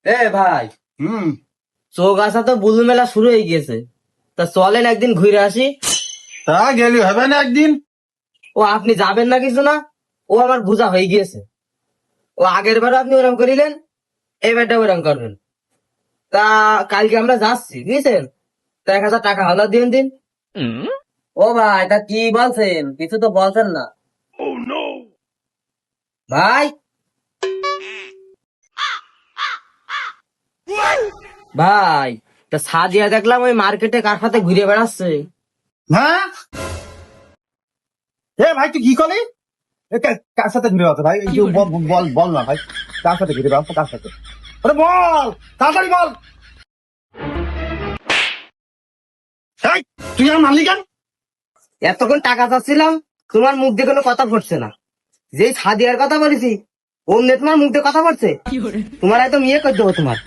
এ ভাই, হুম। চোখ আসা তো বুলু মেলা শুরু হয়ে গিয়েছে। তা চলেন একদিন ঘুরে আসি। তা গেলি হবে না একদিন? ও আপনি যাবেন না কিছু না, ও আমার বোঝা হয়ে গিয়েছে। ও আগের বারও আপনি ওরকম করিলেন, এবারটা ওরকম করবেন। তা কালকে আমরা যাচ্ছি বুঝছেন, তো 1,000 টাকা হাওলা দিন দিন। ও ভাই, তা কি বলছেন? কিছু তো বলছেন না ভাই। ভাই, তা সাদিয়া দেখলাম ওই মার্কেটে কার সাথে ঘুরে বেড়াচ্ছে। হ্যাঁ, এ ভাই তুই কি করলি? কার সাথে ঘুরে বেড়াতো ভাই? একটু বল বল বল না ভাই, কার সাথে ঘুরে বেড়াতো? কার সাথে? আরে বল, তাড়াতাড়ি বল। এই, তুই আমার মারলি কেন? এতক্ষণ টাকা চাচ্ছিলাম, তোমার মুখ দিয়ে কোনো কথা ফুটছে না। যেই সাদিয়ার কথা বলেছি, অমনি তোমার মুখ দিয়ে কথা পড়ছে। তোমার এত মেয়ে করে দেবো তোমার।